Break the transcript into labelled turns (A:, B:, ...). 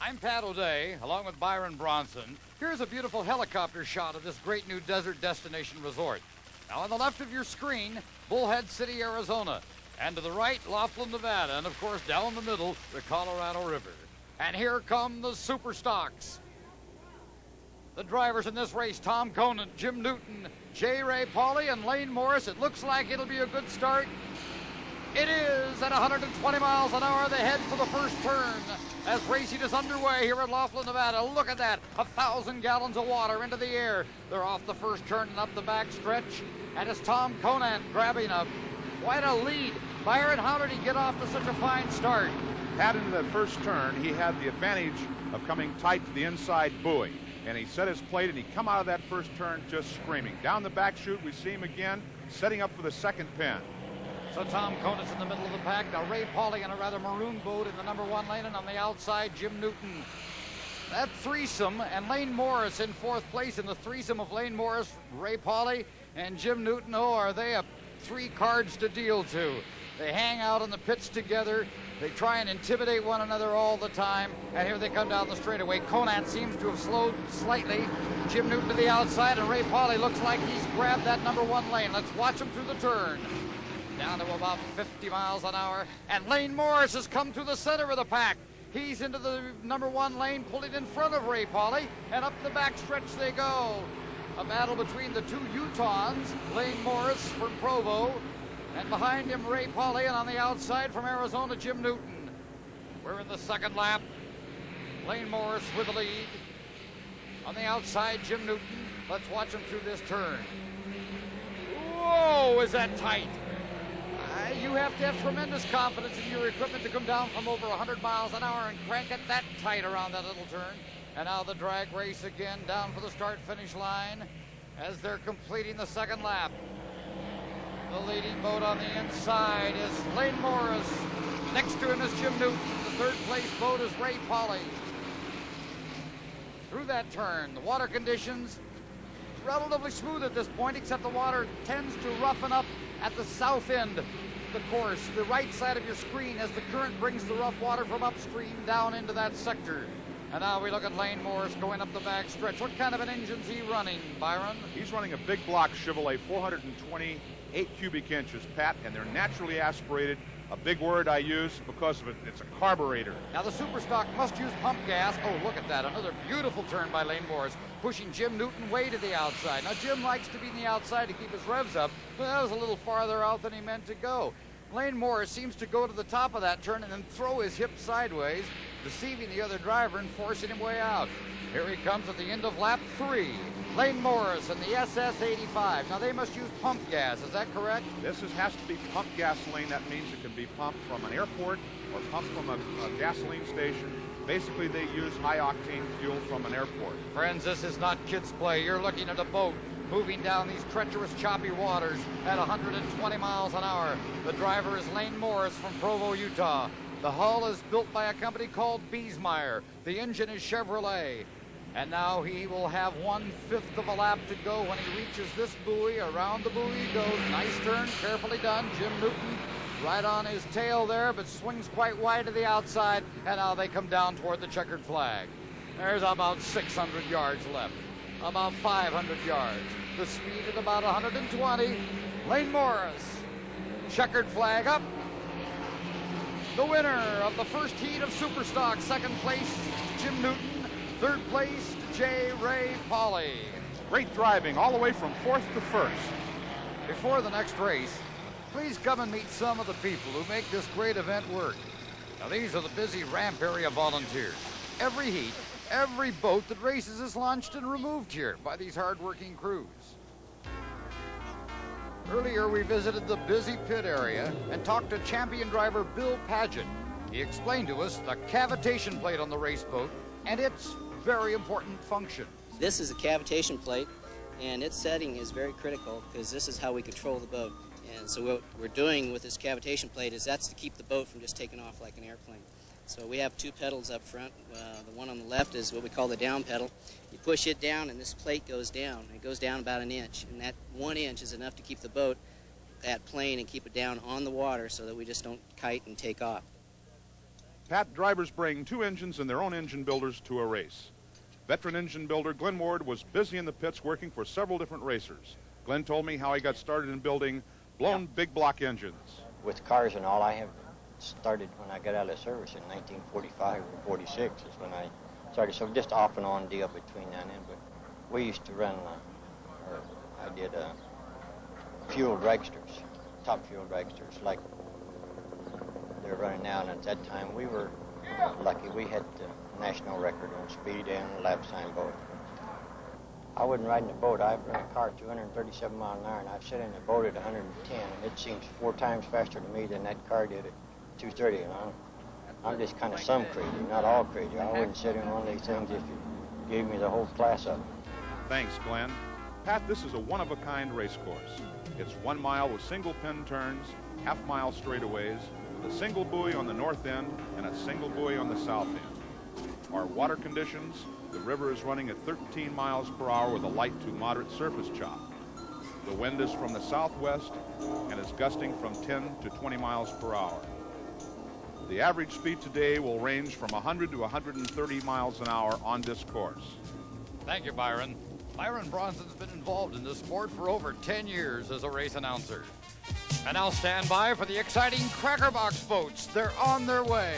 A: I'm Pat O'Day, along with Byron Bronson. Here's a beautiful helicopter shot of this great new desert destination resort. Now, on the left of your screen, Bullhead City, Arizona. And to the right, Laughlin, Nevada. And, of course, down the middle, the Colorado River. And here come the super stocks. The drivers in this race, Tom Conant, Jim Newton, J. Ray Pauley, and Lane Morris. It looks like it'll be a good start. It is at 120 miles an hour. They head for the first turn as racing is underway here at Laughlin, Nevada. Look at that, 1,000 gallons of water into the air. They're off the first turn and up the back stretch. And it's Tom Conant grabbing quite a lead. Byron, how did he get off to such a fine start?
B: Pat, into that first turn, he had the advantage of coming tight to the inside buoy. And he set his plate, and he come out of that first turn just screaming. Down the back chute, we see him again, setting up for the second pin.
A: So Tom Conant's in the middle of the pack. Now Ray Pauley in a rather maroon boat in the number 1 lane, and on the outside, Jim Newton. That threesome, and Lane Morris in 4th place in the threesome of Lane Morris, Ray Pauley, and Jim Newton. Oh, are they 3 cards to deal to? They hang out in the pits together. They try and intimidate one another all the time. And here they come down the straightaway. Conant seems to have slowed slightly. Jim Newton to the outside, and Ray Pauley looks like he's grabbed that number 1 lane. Let's watch him through the turn. Down to about 50 miles an hour. And Lane Morris has come through the center of the pack. He's into the number 1 lane, pulling in front of Ray Pauley. And up the back stretch they go. A battle between the 2 Utahns. Lane Morris from Provo. And behind him, Ray Pauley, and on the outside from Arizona, Jim Newton. We're in the second lap. Lane Morris with the lead. On the outside, Jim Newton. Let's watch him through this turn. Whoa, is that tight? You have to have tremendous confidence in your equipment to come down from over 100 miles an hour and crank it that tight around that little turn. And now the drag race again down for the start-finish line as they're completing the second lap. The leading boat on the inside is Lane Morris. Next to him is Jim Newton. The 3rd place boat is Ray Pauley. Through that turn, the water conditions relatively smooth at this point, except the water tends to roughen up at the south end of the course, the right side of your screen, as the current brings the rough water from upstream down into that sector. And now we look at Lane Morris going up the back stretch. What kind of an engine's he running, Byron?
B: He's running a big block Chevrolet, 428 cubic inches, Pat, and they're naturally aspirated. A big word I use because of it. It's a carburetor.
A: Now the Superstock must use pump gas. Oh, look at that. Another beautiful turn by Lane Morris, pushing Jim Newton way to the outside. Now Jim likes to be in the outside to keep his revs up, but that was a little farther out than he meant to go. Lane Morris seems to go to the top of that turn and then throw his hip sideways, deceiving the other driver and forcing him way out. Here he comes at the end of lap 3. Lane Morris and the SS85. Now they must use pump gas, is that correct?
B: This has to be pump gasoline. That means it can be pumped from an airport or pumped from a gasoline station. Basically, they use high-octane fuel from an airport.
A: Friends, this is not kids' play. You're looking at a boat moving down these treacherous, choppy waters at 120 miles an hour. The driver is Lane Morris from Provo, Utah. The hull is built by a company called Biesmeyer. The engine is Chevrolet. And now he will have 1/5 of a lap to go when he reaches this buoy. Around the buoy he goes. Nice turn, carefully done. Jim Newton right on his tail there, but swings quite wide to the outside. And now they come down toward the checkered flag. There's about 600 yards left. About 500 yards. The speed at about 120. Lane Morris. Checkered flag up. The winner of the first heat of Superstock. 2nd place, Jim Newton. 3rd place, J. Ray Pauley.
B: Great driving all the way from 4th to 1st.
A: Before the next race, please come and meet some of the people who make this great event work. Now, these are the busy ramp area volunteers. Every heat, every boat that races is launched and removed here by these hard-working crews. Earlier, we visited the busy pit area and talked to champion driver Bill Paget. He explained to us the cavitation plate on the race boat and its very important function.
C: This is a cavitation plate, and its setting is very critical because this is how we control the boat. And so what we're doing with this cavitation plate is that's to keep the boat from just taking off like an airplane. So we have 2 pedals up front. The one on the left is what we call the down pedal. You push it down and this plate goes down. It goes down about 1 inch, and that 1 inch is enough to keep the boat at plane and keep it down on the water so that we just don't kite and take off.
B: Pat, drivers bring two engines and their own engine builders to a race. Veteran engine builder Glenn Ward was busy in the pits working for several different racers. Glenn told me how he got started in building blown big block engines.
D: With cars and all, I have started when I got out of service in 1945 or 46 is when I started. So just off and on deal between that and then. But we used to run, I did fuel dragsters, top fuel dragsters like they're running now. And at that time, we were lucky. We had the national record on speed and lap time both. I wasn't riding the boat. I've run a car at 237 miles an hour, and I've sat in the boat at 110, and it seems 4 times faster to me than that car did at 230. And I'm just kind of some crazy, not all crazy. I wouldn't sit in one of these things if you gave me the whole class of them.
B: Thanks, Glenn. Pat, this is a one-of-a-kind race course. It's 1 mile with single pin turns, half-mile straightaways, with a single buoy on the north end and a single buoy on the south end. Our water conditions: the river is running at 13 miles per hour with a light to moderate surface chop. The wind is from the southwest and is gusting from 10 to 20 miles per hour. The average speed today will range from 100 to 130 miles an hour on this course.
A: Thank you, Byron. Byron Bronson's been involved in this sport for over 10 years as a race announcer. And now stand by for the exciting Cracker Box boats. They're on their way.